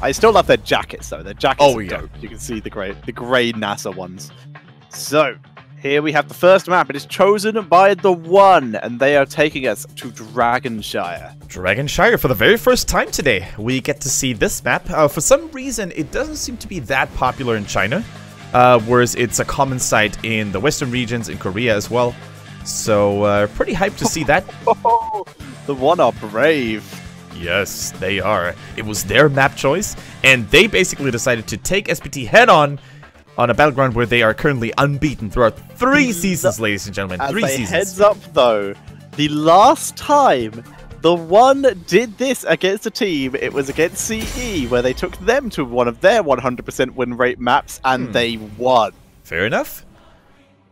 I still love their jackets though. Their jackets Oh, are yeah. dope. You can see the grey NASA ones. So here we have the first map. It is chosen by TheOne, and they are taking us to Dragonshire. Dragonshire for the very first time today. We get to see this map. For some reason, it doesn't seem to be that popular in China, whereas it's a common sight in the Western regions, in Korea as well. So pretty hyped to see that. Oh, TheOne are brave. Yes, they are. It was their map choice, and they basically decided to take SPT head-on a battleground where they are currently unbeaten throughout 3 seasons, ladies and gentlemen. 3 seasons. Heads up, though, the last time TheOne did this against a team, it was against CE, where they took them to one of their 100% win rate maps, and they won. Fair enough.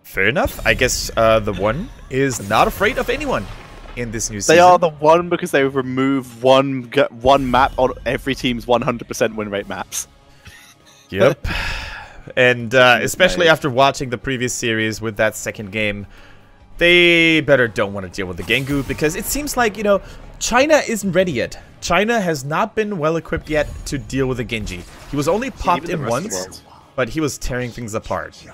Fair enough. I guess TheOne is not afraid of anyone in this new season. They are TheOne because they remove one map on every team's 100% win rate maps. Yep. And especially after watching the previous series with that second game, they better don't want to deal with the Gengu, because it seems like, you know, China isn't ready yet. China has not been well equipped yet to deal with a Genji. He was only popped in once, but he was tearing things apart.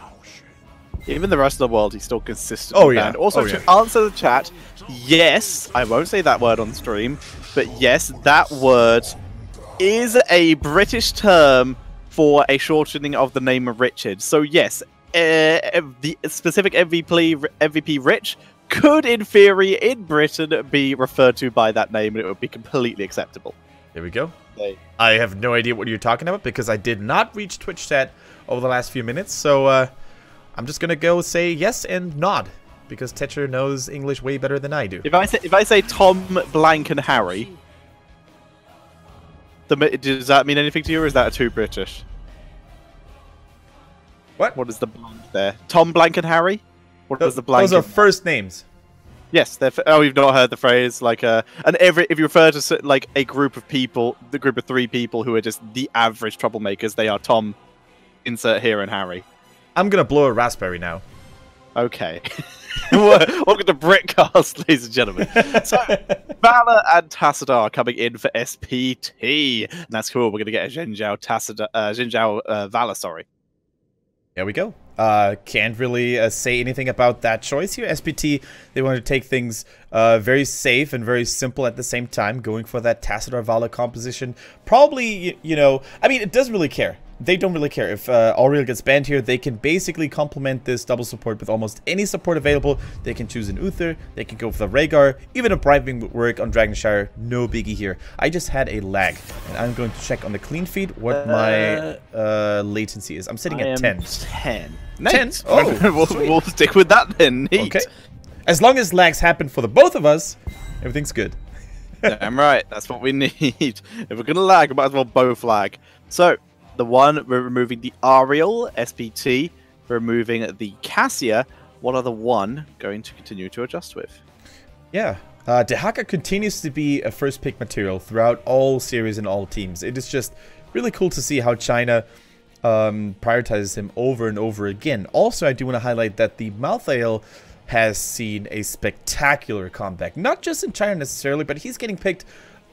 Even the rest of the world, he's still consistent. Oh, yeah. And also, to answer the chat, yes, I won't say that word on stream, but yes, that word is a British term for a shortening of the name of Richard. So yes, the specific MVP Rich could, in theory, in Britain, be referred to by that name, and it would be completely acceptable. There we go. Hey. I have no idea what you're talking about, because I did not reach Twitch chat over the last few minutes, so I'm just gonna go say yes and nod, because Tetcher knows English way better than I do. If I say Tom, Blank, and Harry, does that mean anything to you, or is that too British? What? What is the blank there? Tom, Blank, and Harry? What was the blank? Those are first names. Yes. Oh, you've not heard the phrase like if you refer to like a group of people, the group of 3 people who are just the average troublemakers, they are Tom, insert here, and Harry. I'm gonna blow a raspberry now. Okay. Welcome to Britcast, ladies and gentlemen. So, Valor and Tassadar are coming in for SPT. And that's cool. We're going to get a Jinzhao Valor, sorry. There we go. Can't really say anything about that choice here. SPT, they want to take things very safe and very simple at the same time, going for that Tassadar Valor composition. Probably, you know, I mean, it doesn't really care. They don't really care. If Auriel gets banned here, they can basically complement this double support with almost any support available. They can choose an Uther, they can go for the Rhaegar, even a Brightwing would work on Dragonshire. No biggie here. I just had a lag, and I'm going to check on the clean feed what my latency is. I'm sitting at 10. 10. 10? Oh, we'll stick with that then. Neat. Okay. As long as lags happen for the both of us, everything's good. Damn right. That's what we need. If we're going to lag, we might as well both lag. So, TheOne, we're removing the Auriel, SPT, we're removing the Cassia. What are TheOne going to continue to adjust with? Yeah, Dehaka continues to be a first pick material throughout all series and all teams. It is just really cool to see how China prioritizes him over and over again. Also, I do want to highlight that the Malthael has seen a spectacular comeback. Not just in China necessarily, but he's getting picked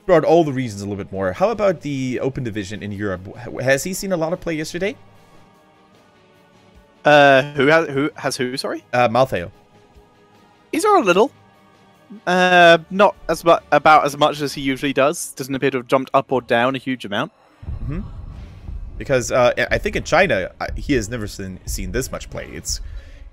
throughout all the regions a little bit more. How about the Open Division in Europe? Has he seen a lot of play yesterday? Who has who? Sorry, Malthael. He's saw a little. Not as about as much as he usually does. Doesn't appear to have jumped up or down a huge amount. Mm-hmm. Because I think in China he has never seen this much play.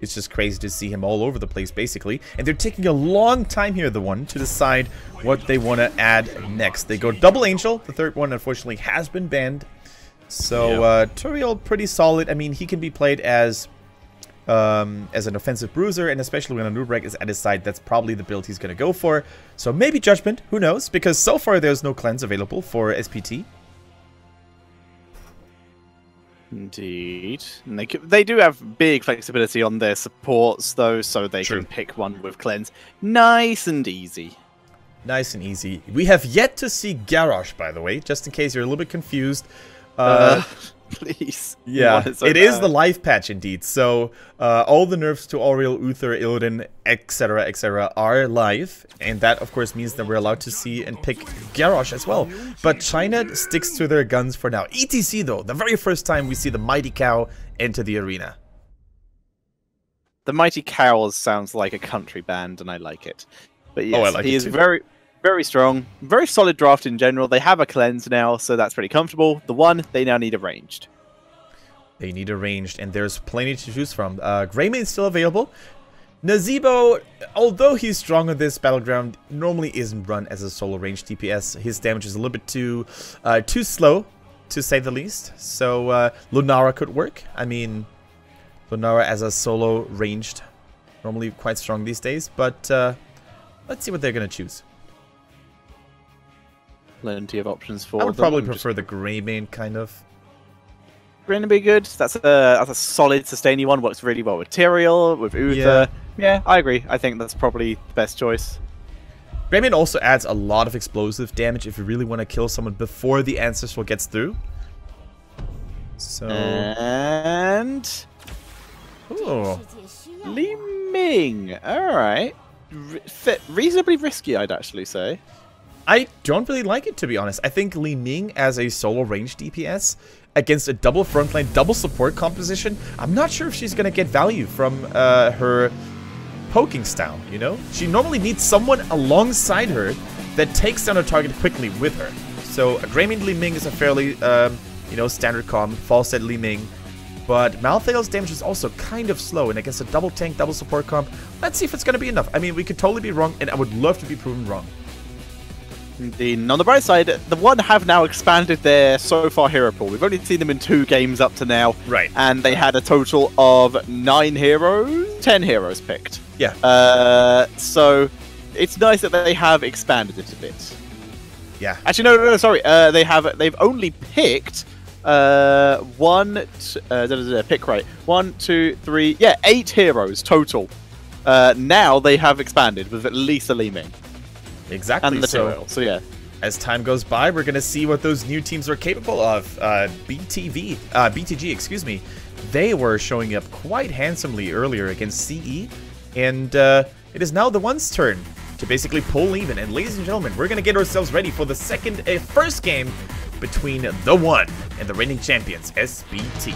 It's just crazy to see him all over the place, basically. And they're taking a long time here, TheOne, to decide what they want to add next. They go Double Angel. The third one, unfortunately, has been banned. So, Turiel, pretty solid. I mean, he can be played as an offensive bruiser, and especially when a Nubrek is at his side, that's probably the build he's going to go for. So maybe Judgment, who knows? Because so far there's no cleanse available for SPT. Indeed. And they do have big flexibility on their supports, though, so they can pick one with cleanse. Nice and easy. Nice and easy. We have yet to see Garrosh, by the way, just in case you're a little bit confused. Please. Yeah, So it is the life patch indeed. So all the nerfs to Oriel, Uther, Illidan, etc., are live, and that of course means that we're allowed to see and pick Garrosh as well. But China sticks to their guns for now. ETC though, the very first time we see the Mighty Cow enter the arena. The Mighty Cows sounds like a country band, and I like it. But yes, I like he it is too. very, very strong. Very solid draft in general. They have a cleanse now, so that's pretty comfortable. The one, they now need a ranged. They need a ranged, and there's plenty to choose from. Greymane is still available. Nazeebo, although he's strong on this battleground, normally isn't run as a solo range DPS. His damage is a little bit too slow, to say the least. So Lunara could work. I mean, Lunara as a solo ranged, normally quite strong these days. But let's see what they're gonna choose. Plenty of options for I would them. probably prefer the Greymane, kind of. Going to be good. That's a solid sustaining one. Works really well with Tyrael, with Uther. Yeah, I agree. I think that's probably the best choice. Greymane also adds a lot of explosive damage if you really want to kill someone before the Ancestral gets through. So... And... Ooh. Li Ming. Alright. Reasonably risky, I'd actually say. I don't really like it, to be honest. I think Li Ming as a solo range DPS against a double frontline, double support composition, I'm not sure if she's going to get value from her poking style, you know? She normally needs someone alongside her that takes down a target quickly with her. So Greymane Li Ming is a fairly, you know, standard comp, false at Li Ming. But Malthael's damage is also kind of slow, and against a double tank, double support comp, let's see if it's going to be enough. I mean, we could totally be wrong, and I would love to be proven wrong. Indeed. On the bright side, the One have now expanded their so far hero pool. We've only seen them in 2 games up to now. Right. And they had a total of 9 heroes, 10 heroes picked. Yeah. So it's nice that they have expanded it a bit. Yeah. Actually, no, sorry. They've only picked pick right. 1, 2, 3, 8 heroes total. Now they have expanded with at least a Li Ming. Exactly. And the Tyrael, so yeah. As time goes by, we're going to see what those new teams are capable of. BTG, excuse me. They were showing up quite handsomely earlier against CE. And it is now the One's turn to basically pull even. And ladies and gentlemen, we're going to get ourselves ready for the first game between the One and the reigning champions, SPT.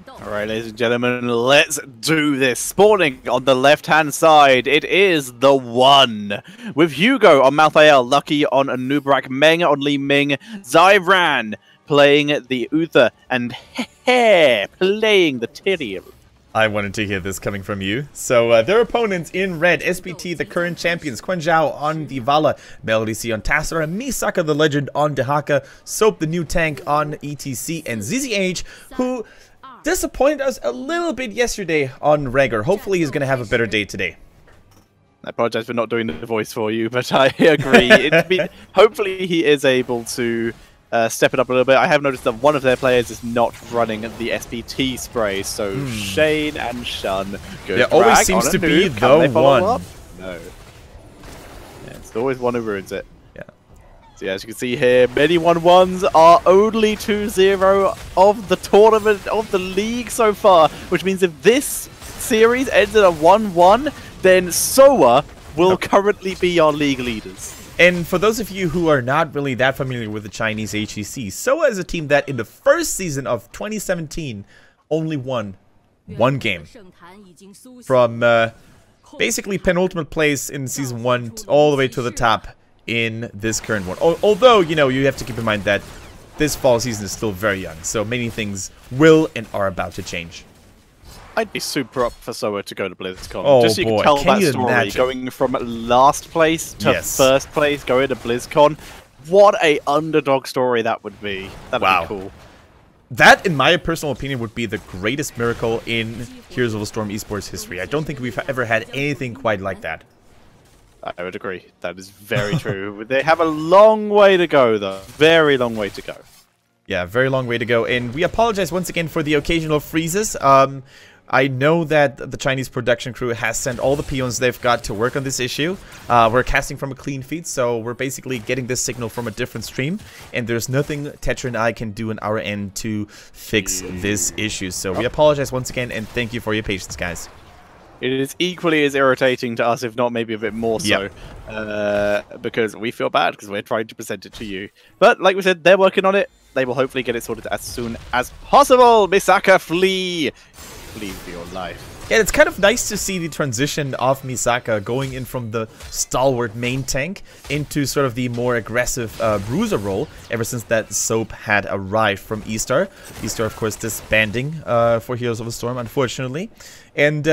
Alright, ladies and gentlemen, let's do this. Spawning on the left-hand side, it is the One. With Hugo on Malthael, Lucky on Anubrak, Meng on Li Ming, Zyran playing the Uther, and Hehe playing the Tyrael. I wanted to hear this coming from you. So their opponents in red, SPT, the current champions, Quan Zhao on the Vala, Melody C on Tassara, Misaka the Legend on Dehaka, Soap the new tank on ETC, and ZZH, who disappointed us a little bit yesterday on Rhaegar. Hopefully he's going to have a better day today. I apologize for not doing the voice for you, but I agree. Hopefully he is able to step it up a little bit. I have noticed that one of their players is not running the SPT spray, so Shane and Shun. There always seems to be the One. Up? No. Yeah, it's always one who ruins it. Yeah. So yeah, as you can see here, many 1-1s are only 2-0 of the tournament, of the league so far, which means if this series ends in a 1-1, then Soa will currently be our league leaders. And for those of you who are not really that familiar with the Chinese HGC, Soa is a team that in the first season of 2017 only won 1 game. From basically penultimate place in season 1 all the way to the top in this current one. Although, you know, you have to keep in mind that this fall season is still very young, so many things will and are about to change. I'd be super up for Soa to go to BlizzCon. Oh, just so you boy. can tell Can that you story, imagine? going from last place to Yes. first place, going to BlizzCon. What a underdog story that would be. That'd Wow. be cool. That, in my personal opinion, would be the greatest miracle in Heroes of the Storm esports history. I don't think we've ever had anything quite like that. I would agree. That is very true. They have a long way to go, though. Very long way to go. Yeah, very long way to go. And we apologize once again for the occasional freezes. I know that the Chinese production crew has sent all the peons they've got to work on this issue. We're casting from a clean feed, so we're basically getting this signal from a different stream. And there's nothing Tetra and I can do on our end to fix this issue. So we apologize once again, and thank you for your patience, guys. It is equally as irritating to us, if not maybe a bit more so, because we feel bad because we're trying to present it to you. But like we said, they're working on it. They will hopefully get it sorted as soon as possible. Misaka, flee! Flee for your life. Yeah, it's kind of nice to see the transition of Misaka going in from the stalwart main tank into sort of the more aggressive bruiser role ever since that Soap had arrived from E-Star. E-Star, of course, disbanding for Heroes of the Storm, unfortunately. And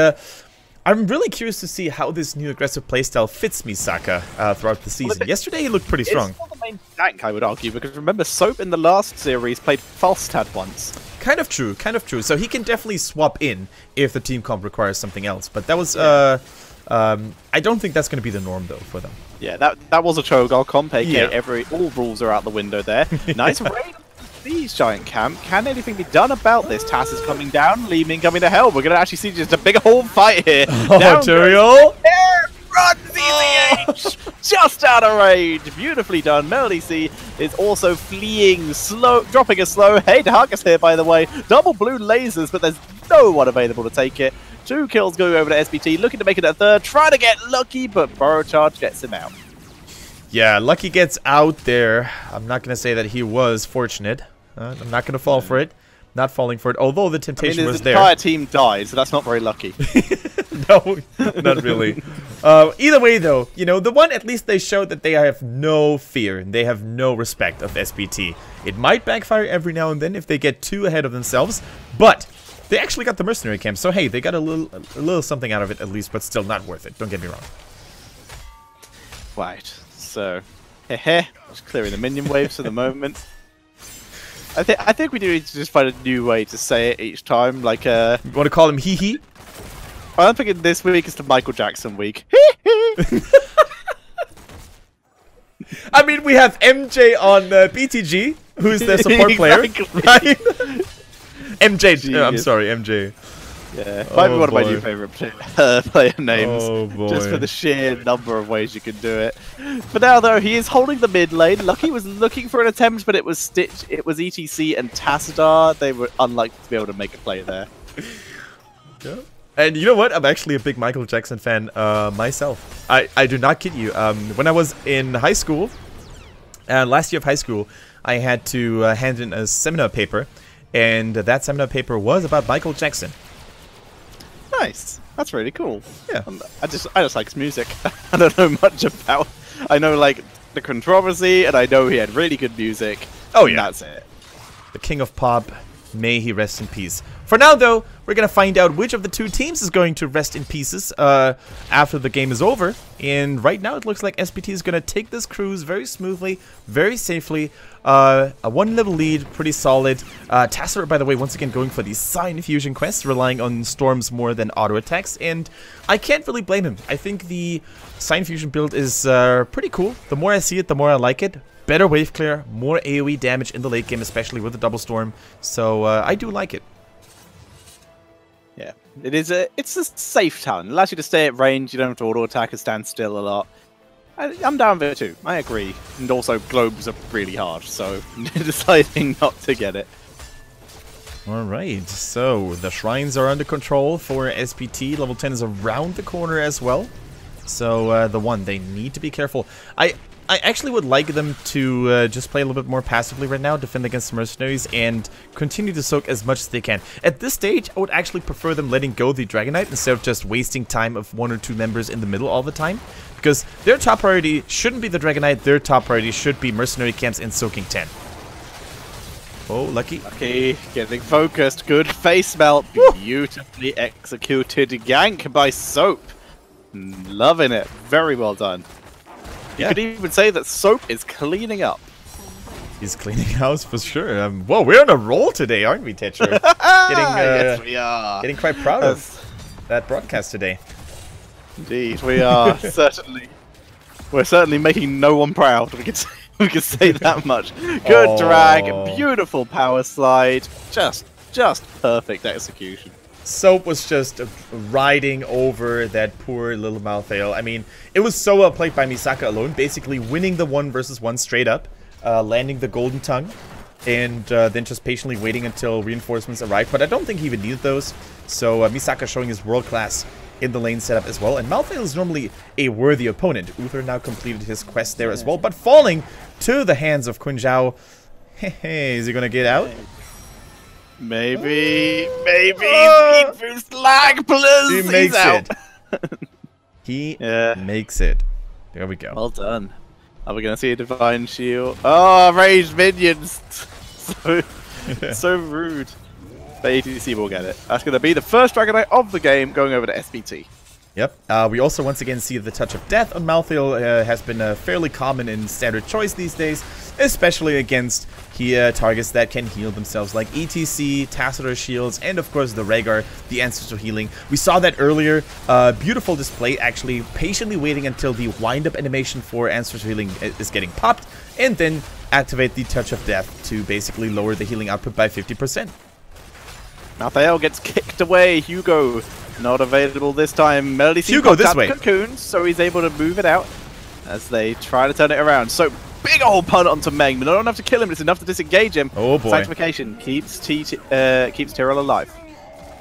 I'm really curious to see how this new aggressive playstyle fits Misaka throughout the season. Yesterday, he looked pretty strong. It's not the main tank, I would argue, because remember, Soap in the last series played Falstad once. Kind of true, kind of true. So he can definitely swap in if the team comp requires something else. But that was, I don't think that's going to be the norm, though, for them. Yeah, that was a Cho'Gall comp, aka all rules are out the window there. Nice raid. These giant camp. Can anything be done about this? Tass is coming down, Li Ming coming to help. We're going to actually see just a big whole fight here. Oh, Turiel! Run, ZZH! Just out of range. Beautifully done. Melody C is also fleeing, dropping a slow. Hey, Darkus here, by the way. Double blue lasers, but there's no one available to take it. 2 kills going over to SPT, looking to make it a third. Trying to get Lucky, but Burrow Charge gets him out. Yeah, Lucky gets out there. I'm not going to say that he was fortunate. I'm not going to fall for it. Not falling for it, although the temptation was there. The entire team died, so that's not very lucky. No, not really. Either way, though, you know, the one, at least they showed that they have no fear and they have no respect of SPT. It might backfire every now and then if they get too ahead of themselves, but they actually got the mercenary camp, so hey, they got a little something out of it at least, but still not worth it. Don't get me wrong. Right, so, just clearing the minion waves for the moment. I think we do need to just find a new way to say it each time, like You want to call him hee-hee? I'm thinking this week is the Michael Jackson week. I mean, we have MJ on BTG, who's their support player, right? MJ, I'm sorry, MJ. Yeah, might be one of my new favorite player names. Oh boy. Just for the sheer number of ways you can do it. For now, though, he is holding the mid lane. Lucky was looking for an attempt, but it was Stitch, it was ETC and Tassadar. They were unlikely to be able to make a play there. Yeah. And you know what? I'm actually a big Michael Jackson fan myself. I do not kid you. When I was in high school, last year of high school, I had to hand in a seminar paper, and that seminar paper was about Michael Jackson. Nice. That's really cool. Yeah. I just like his music. I don't know much about. I know like the controversy, and I know he had really good music. Oh yeah. That's it. The king of pop. May he rest in peace. For now, though, we're going to find out which of the two teams is going to rest in pieces after the game is over. And right now, it looks like SPT is going to take this cruise very smoothly, very safely. A 1-level lead, pretty solid. Tassadar, by the way, once again going for the Sign Fusion quest, relying on storms more than auto attacks. And I can't really blame him. I think the Sign Fusion build is pretty cool. The more I see it, the more I like it. Better wave clear, more AoE damage in the late game, especially with the double storm. So I do like it. Yeah, it's a safe talent. It allows you to stay at range. You don't have to auto attack and stand still a lot. I'm down with it too. I agree. And also, globes are really hard, so deciding not to get it. All right, so the shrines are under control for SPT. Level 10 is around the corner as well. So TheOne, they need to be careful. I actually would like them to just play a little bit more passively right now, defend against the mercenaries, and continue to soak as much as they can. At this stage, I would actually prefer them letting go the Dragon Knight instead of just wasting time of 1 or 2 members in the middle all the time. Because their top priority shouldn't be the Dragon Knight, their top priority should be mercenary camps and soaking 10. Oh, Lucky. Lucky, getting focused. Good face melt. Beautifully executed gank by Soap. Loving it. Very well done. You could even say that Soap is cleaning up. He's cleaning house for sure. Whoa, we're on a roll today, aren't we, Tetra? Yes, we are. Getting quite proud of that broadcast today. Indeed, we are certainly. We're certainly making no one proud. We could say that much. Good drag, beautiful power slide, just perfect execution. Soap was just riding over that poor little Malthael. I mean, it was so well played by Misaka alone, basically winning the 1v1 straight up, landing the golden tongue, and then just patiently waiting until reinforcements arrived. But I don't think he even needed those. So Misaka showing his world class in the lane setup as well. And Malthael is normally a worthy opponent. Uther now completed his quest there as well, but falling to the hands of Kun Zhao. Hey, is he gonna get out? Maybe speed boost lag, please. He makes it. He makes it. There we go. Well done. Are we gonna see a divine shield? Oh, ranged minions. So rude. But HGC will get it. That's gonna be the first Dragonite of the game going over to SPT. Yep. We also once again see the touch of death on Malthael has been fairly common in standard choice these days, especially against targets that can heal themselves like ETC, Tassadar shields, and of course the Rhaegar, the Ancestor healing. We saw that earlier. Beautiful display, actually patiently waiting until the wind-up animation for Ancestor healing is getting popped, and then activate the touch of death to basically lower the healing output by 50%. Malthael gets kicked away. Hugo not available this time. Melody Hugo this way. Cocoon, so he's able to move it out as they try to turn it around. So big old punt onto Meng. They don't have to kill him. It's enough to disengage him. Oh boy. Sanctification keeps Tyrell alive.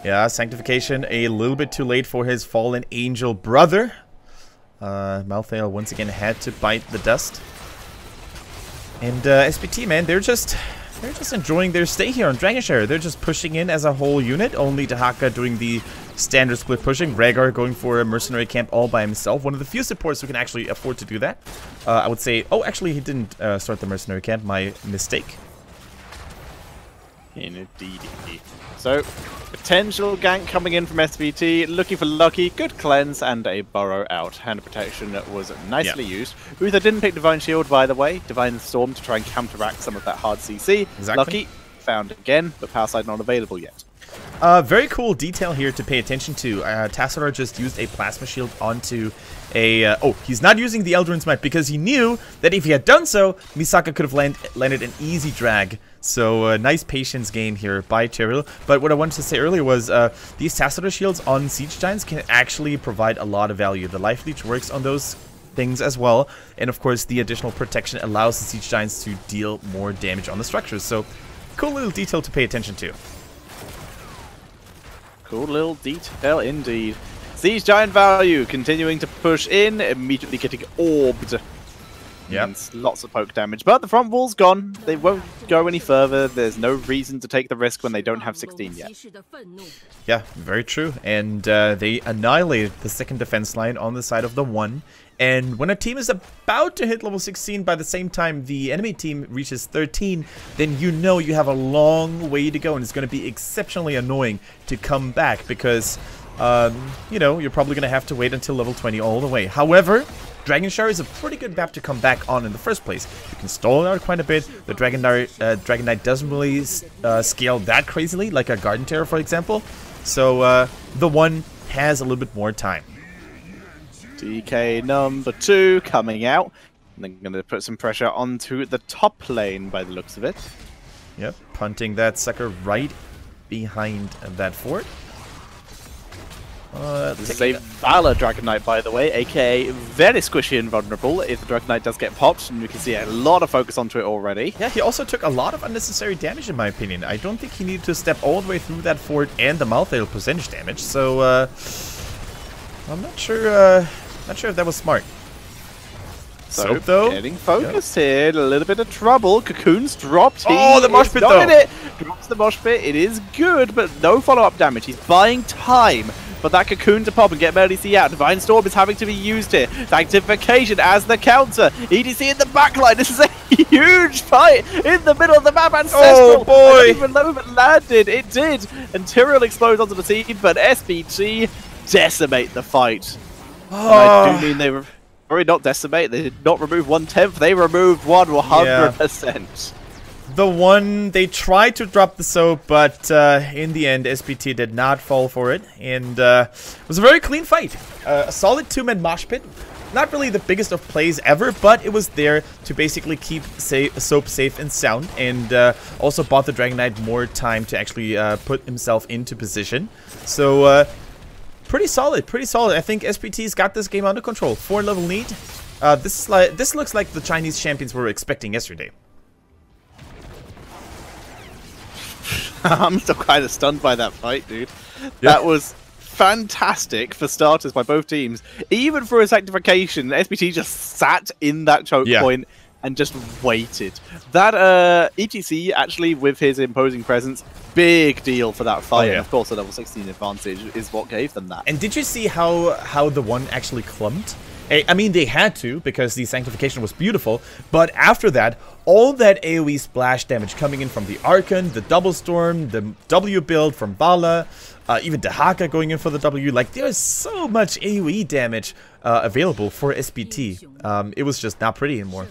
Yeah, Sanctification a little bit too late for his fallen angel brother. Malthael once again had to bite the dust. And SPT, man, they're just enjoying their stay here on Dragonshire. They're just pushing in as a whole unit, only Dahaka doing the standard split pushing. Rhaegar going for a mercenary camp all by himself. One of the few supports who can actually afford to do that. I would say... Oh, actually, he didn't start the mercenary camp. My mistake. Indeed. So, potential gank coming in from SPT, looking for Lucky, good cleanse, and a burrow out. Hand of Protection was nicely used. Uther didn't pick Divine Shield, by the way. Divine Storm to try and counteract some of that hard CC. Exactly. Lucky, found again, but Power Slide not available yet. Very cool detail here to pay attention to. Tassadar just used a Plasma Shield onto a... oh, he's not using the Eldraine Smite because he knew that if he had done so, Misaka could have landed an easy drag. So, nice patience gain here by Tyrell. But what I wanted to say earlier was these Tassadar shields on Siege Giants can actually provide a lot of value. The Life Leech works on those things as well. And of course, the additional protection allows the Siege Giants to deal more damage on the structures. So, cool little detail to pay attention to. Cool little detail indeed. Siege Giant value continuing to push in, immediately getting orbed. Yep. Lots of poke damage, but the front wall's gone. They won't go any further. There's no reason to take the risk when they don't have 16 yet. Yeah, very true. And they annihilated the second defense line on the side of the one. And when a team is about to hit level 16 by the same time the enemy team reaches 13, then you know you have a long way to go, and it's going to be exceptionally annoying to come back because, you know, you're probably going to have to wait until level 20 all the way. However, Dragonshire is a pretty good map to come back on in the first place. You can stall it out quite a bit. The Dragon Knight doesn't really scale that crazily, like a Garden Terror, for example. So the one has a little bit more time. DK number 2 coming out. And they're going to put some pressure onto the top lane by the looks of it. Yep, punting that sucker right behind that fort. This is a Valor Dragon Knight, by the way, aka very squishy and vulnerable if the Dragon Knight does get popped, and we can see a lot of focus onto it already. Yeah, he also took a lot of unnecessary damage in my opinion. I don't think he needed to step all the way through that fort and the Malthael percentage damage, so I'm not sure if that was smart. So, though, getting focused here, a little bit of trouble. Cocoon's dropped. Oh, the mosh pit though! It. Drops the mosh pit. It is good, but no follow-up damage. He's buying time for that Cocoon to pop and get Melody C out. Divine Storm is having to be used here. Sanctification as the counter. EDC in the backline. This is a huge fight in the middle of the map. Ancestral. Oh boy! I don't even know if it landed. It did. And Tyrell explodes onto the scene, but SPT decimate the fight. Oh. And I do mean they not decimate. They did not remove 1/10. They removed 100%. TheOne, they tried to drop the soap, but in the end, SPT did not fall for it. And it was a very clean fight. A solid two-man mosh pit. Not really the biggest of plays ever, but it was there to basically keep soap safe and sound. And also bought the Dragon Knight more time to actually put himself into position. So, pretty solid, pretty solid. I think SPT's got this game under control. 4-level lead. This looks like the Chinese champions were expecting yesterday. I'm still kind of stunned by that fight, dude. Yeah. That was fantastic for starters by both teams. Even for a sanctification, SPT just sat in that choke point and just waited. That HGC, actually, with his imposing presence, big deal for that fight. And of course, the level 16 advantage is what gave them that. And did you see how TheOne actually clumped? I mean, they had to, because the sanctification was beautiful, but after that, all that AoE splash damage coming in from the Archon, the Double Storm, the W build from Vala, even the Haka going in for the W, like, there's so much AoE damage available for SPT. It was just not pretty anymore.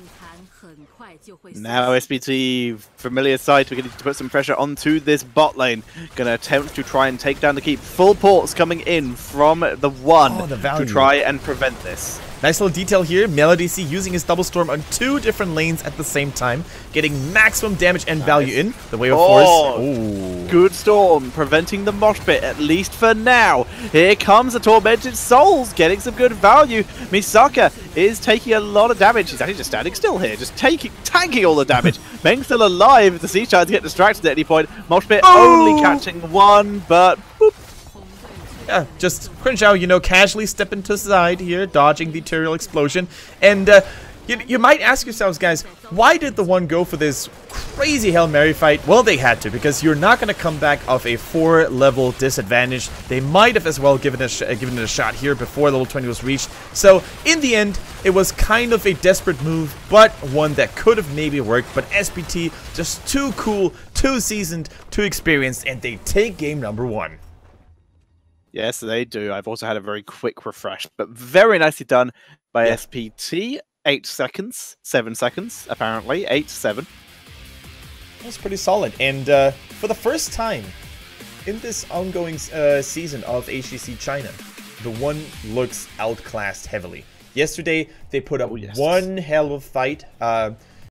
Now SPT, familiar side, we're going to put some pressure onto this bot lane. Going to attempt to try and take down the keep. Full ports coming in from TheOne to try and prevent this. Nice little detail here. Melody using his Double Storm on 2 different lanes at the same time, getting maximum damage and value in. The Wave of Force. Ooh. Good Storm, preventing the mosh pit, at least for now. Here comes the Tormented Souls, getting some good value. Misaka is taking a lot of damage. He's actually just standing still here, just tanking all the damage. Meng's still alive. The Siege tries to get distracted at any point. Mosh pit only catching 1, but boop. Yeah, just Cringe Zhao, you know, casually stepping to the side here, dodging the Tyrael explosion. And you might ask yourselves, guys, why did TheOne go for this crazy Hail Mary fight? Well, they had to, because you're not going to come back off a 4-level disadvantage. They might have as well given it a shot here before level 20 was reached. So, in the end, it was kind of a desperate move, but one that could have maybe worked. But SPT, just too cool, too seasoned, too experienced, and they take game number 1. Yes, they do. I've also had a very quick refresh, but very nicely done by SPT. 8 seconds, 7 seconds, apparently. 8-7. That's pretty solid. And for the first time in this ongoing season of HGC China, TheOne looks outclassed heavily. Yesterday, they put up one hell of a fight.